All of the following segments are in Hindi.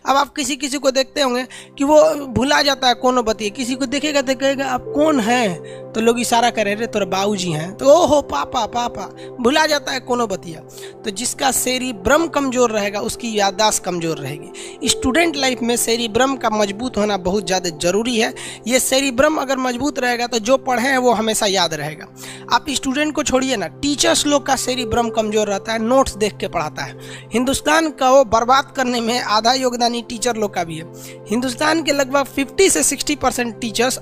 अब आप किसी किसी को देखते होंगे कि वो भुला जाता है कौन बतिया, किसी को देखेगा तो कहेगा आप कौन है, तो लोग इशारा करे रे तोरा बाबूजी हैं, तो ओहो पापा पापा, भुला जाता है कौन बतिया। तो जिसका सेरिब्रम कमजोर रहेगा उसकी याददाश्त कमजोर रहेगी। स्टूडेंट लाइफ में सेरिब्रम का मजबूत होना बहुत ज़्यादा जरूरी है। ये सेरिब्रम अगर मजबूत रहेगा तो जो पढ़े हैं वो हमेशा याद रहेगा। आप स्टूडेंट को छोड़िए ना, टीचर्स लोग का सेरिब्रम कमजोर रहता है, नोट्स देख के पढ़ाता है। हिंदुस्तान का वो बर्बाद करने में आधा योगदान टीचर लोग का भी है। हिंदुस्तान के लगभग 50 से 60% टीचर्स,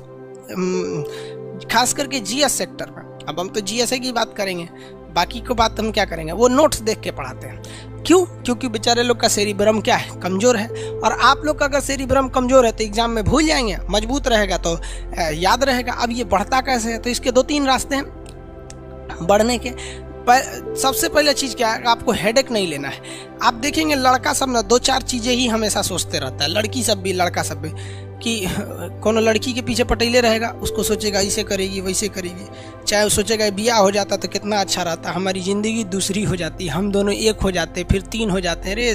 खास करके जीएस सेक्टर में, अब हम तो जीएसए की बात करेंगे, बाकी को बात हम क्या करेंगे, वो नोट्स देख के पढ़ाते हैं। क्यों? क्योंकि बेचारे लोग का सेरिब्रम क्या है, कमजोर है। और आप लोग का अगर सेरिब्रम कमजोर है तो एग्जाम में भूल जाएंगे, मजबूत रहेगा तो याद रहेगा। अब ये बढ़ता कैसे है, तो इसके 2-3 रास्ते हैं बढ़ने के। सबसे पहले चीज़ क्या है, आपको हेडेक नहीं लेना है। आप देखेंगे लड़का सब ना 2-4 चीज़ें ही हमेशा सोचते रहता है, लड़की सब भी लड़का सब भी, कि कोनो लड़की के पीछे पटेले रहेगा, उसको सोचेगा ऐसे करेगी वैसे करेगी, चाहे वो सोचेगा ब्याह हो जाता तो कितना अच्छा रहता, हमारी ज़िंदगी दूसरी हो जाती, हम दोनों एक हो जाते, फिर 3 हो जाते हैं। रे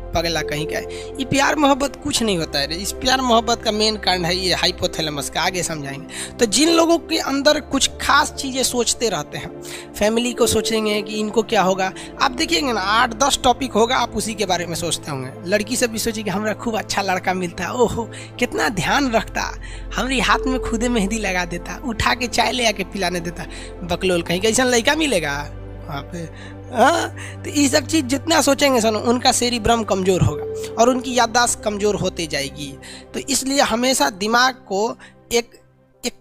पगला कहीं का है। ये प्यार मोहब्बत कुछ नहीं होता है रे। इस प्यार मोहब्बत का मेन कारण है ये हाइपोथैलेमस का, आगे समझाएंगे। तो जिन लोगों के अंदर कुछ खास चीज़ें सोचते रहते हैं, फैमिली को सोचेंगे कि इनको क्या होगा, आप देखिएंगे ना 8-10 टॉपिक होगा, आप उसी के बारे में सोचते होंगे। लड़की सब भी सोचेगी हमारा खूब अच्छा लड़का मिलता, ओहो कितना ध्यान रखता, हमारी हाथ में खुदे मेहंदी लगा देता, उठा के चाय ले आके पिलाने देता। बकलोल कहीं का ऐसा लड़का मिलेगा वहाँ पे। हाँ, तो ये सब चीज़ जितना सोचेंगे सुनो, उनका सेरिब्रम कमज़ोर होगा और उनकी याददाश्त कमज़ोर होती जाएगी। तो इसलिए हमेशा दिमाग को एक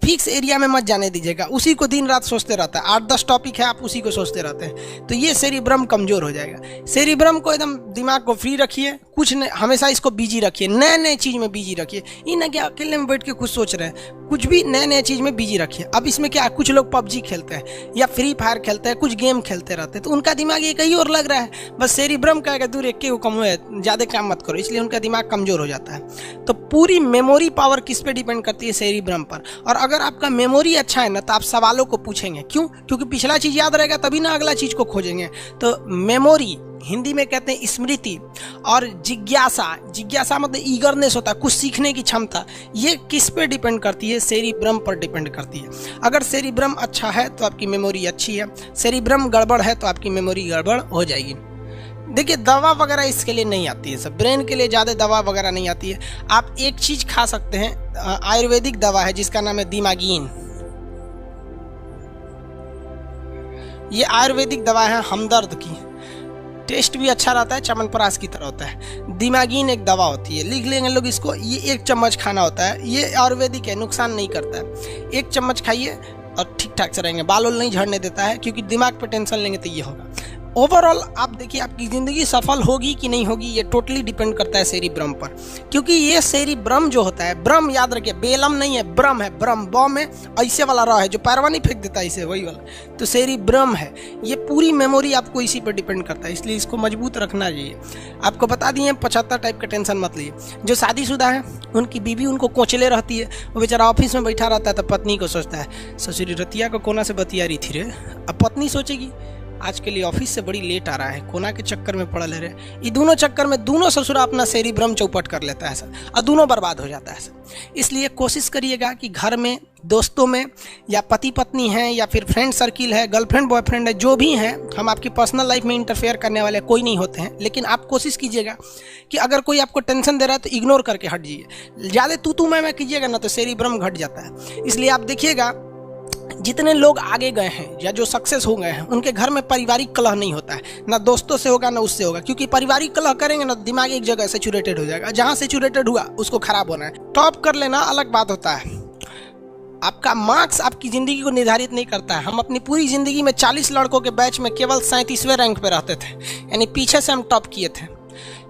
फिक्स एरिया में मत जाने दीजिएगा, उसी को दिन रात सोचते रहता है। 8-10 टॉपिक है, आप उसी को सोचते रहते हैं, तो ये सेरिब्रम कमज़ोर हो जाएगा। सेरिब्रम को एकदम दिमाग को फ्री रखिए, कुछ नहीं, हमेशा इसको बिजी रखिए, नए नए चीज़ में बिजी रखिए। ये ना कि अकेले में बैठ के कुछ सोच रहे हैं, कुछ भी नए नए चीज़ में बिजी रखिए। अब इसमें क्या, कुछ लोग पबजी खेलते हैं या फ्री फायर खेलते हैं, कुछ गेम खेलते रहते हैं, तो उनका दिमाग ये कहीं और लग रहा है। बस सेरिब्रम का है दूर, एक को कम है, ज़्यादा काम मत करो, इसलिए उनका दिमाग कमज़ोर हो जाता है। तो पूरी मेमोरी पावर किस पे डिपेंड करती है, सेरिब्रम पर। और अगर आपका मेमोरी अच्छा है ना, तो आप सवालों को पूछेंगे, क्यों? क्योंकि पिछला चीज़ याद रहेगा तभी ना अगला चीज़ को खोजेंगे। तो मेमोरी, हिंदी में कहते हैं स्मृति, और जिज्ञासा मतलब ईगरनेस होता है, कुछ सीखने की क्षमता, ये किस पे डिपेंड करती है, सेरिब्रम पर डिपेंड करती है। अगर सेरिब्रम अच्छा है तो आपकी मेमोरी अच्छी है, सेरिब्रम गड़बड़ है तो आपकी मेमोरी गड़बड़ हो जाएगी। देखिए दवा वगैरह इसके लिए नहीं आती है, सब ब्रेन के लिए ज़्यादा दवा वगैरह नहीं आती है। आप एक चीज़ खा सकते हैं, आयुर्वेदिक दवा है जिसका नाम है दिमागीन। ये आयुर्वेदिक दवा है हमदर्द की, टेस्ट भी अच्छा रहता है, च्यवनप्राश की तरह होता है। दिमागीन एक दवा होती है, लिख लेंगे लोग इसको, ये 1 चम्मच खाना होता है, ये आयुर्वेदिक है, नुकसान नहीं करता है। 1 चम्मच खाइए और ठीक ठाक से रहेंगे, बाल नहीं झड़ने देता है, क्योंकि दिमाग पे टेंशन लेंगे तो ये होगा। ओवरऑल आप देखिए आपकी ज़िंदगी सफल होगी कि नहीं होगी, ये टोटली डिपेंड करता है सेरिब्रम पर। क्योंकि ये सेरिब्रम जो होता है, ब्रह्म याद रखिए, बेलम नहीं है, ब्रह्म है, ब्रह्म बॉ में ऐसे वाला रहा है जो पैरवा नहीं फेंक देता इसे, वही वाला, तो सेरिब्रम है। ये पूरी मेमोरी आपको इसी पर डिपेंड करता है, इसलिए इसको मजबूत रखना चाहिए। आपको बता दिए 75 टाइप का टेंशन मत लीजिए। जो शादीशुदा है उनकी बीवी उनको कोचले रहती है, वो बेचारा ऑफिस में बैठा रहता है तो पत्नी को सोचता है ससुरी रतिया को कोना से बतिया रही थी रे। अब पत्नी सोचेगी आज के लिए ऑफिस से बड़ी लेट आ रहा है, कोना के चक्कर में पड़ल है रे। ये दोनों चक्कर में दोनों ससुरा अपना सेरिब्रम चौपट कर लेता है सर, और दोनों बर्बाद हो जाता है सर। इसलिए कोशिश करिएगा कि घर में, दोस्तों में, या पति पत्नी हैं, या फिर फ्रेंड सर्किल है, गर्लफ्रेंड बॉयफ्रेंड है, जो भी हैं, हम आपकी पर्सनल लाइफ में इंटरफेयर करने वाले कोई नहीं होते हैं। लेकिन आप कोशिश कीजिएगा कि अगर कोई आपको टेंशन दे रहा है तो इग्नोर करके हट जाइए। ज़्यादा तू मैं कीजिएगा ना तो सेरिब्रम घट जाता है। इसलिए आप देखिएगा जितने लोग आगे गए हैं या जो सक्सेस हो गए हैं, उनके घर में पारिवारिक कलह नहीं होता है, ना दोस्तों से होगा ना उससे होगा। क्योंकि पारिवारिक कलह करेंगे ना, दिमाग एक जगह सेचुरेटेड हो जाएगा, जहां सेचुरेटेड हुआ उसको खराब होना है। टॉप कर लेना अलग बात होता है, आपका मार्क्स आपकी ज़िंदगी को निर्धारित नहीं करता है। हम अपनी पूरी ज़िंदगी में 40 लड़कों के बैच में केवल 37वें रैंक पे रहते थे, यानी पीछे से हम टॉप किए थे।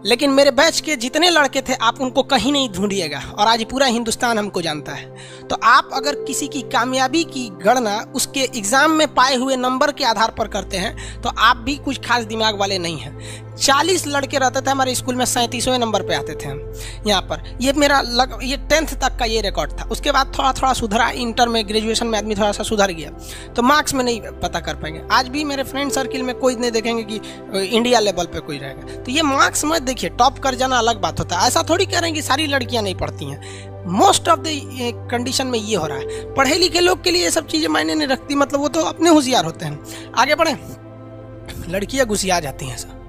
लेकिन मेरे बैच के जितने लड़के थे आप उनको कहीं नहीं ढूंढिएगा, और आज पूरा हिंदुस्तान हमको जानता है। तो आप अगर किसी की कामयाबी की गणना उसके एग्जाम में पाए हुए नंबर के आधार पर करते हैं तो आप भी कुछ खास दिमाग वाले नहीं हैं। 40 लड़के रहते थे हमारे स्कूल में, 37वें नंबर पे आते थे हम यहाँ पर। ये मेरा ये 10th तक का ये रिकॉर्ड था। उसके बाद थोड़ा थोड़ा सुधरा, इंटर में ग्रेजुएशन में आदमी थोड़ा सा सुधर गया, तो मार्क्स में नहीं पता कर पाएंगे। आज भी मेरे फ्रेंड सर्किल में कोई नहीं देखेंगे कि इंडिया लेवल पे कोई रहेगा। तो ये मार्क्स मत देखिए, टॉप कर जाना अलग बात होता है। ऐसा थोड़ी कह रहे हैं कि सारी लड़कियां नहीं पढ़ती हैं, मोस्ट ऑफ द कंडीशन में ये हो रहा है। पढ़े लिखे लोग के लिए ये सब चीज़ें मायने नहीं रखती, मतलब वो तो अपने होशियार होते हैं। आगे बढ़े, लड़कियां घुसिया जाती हैं सर।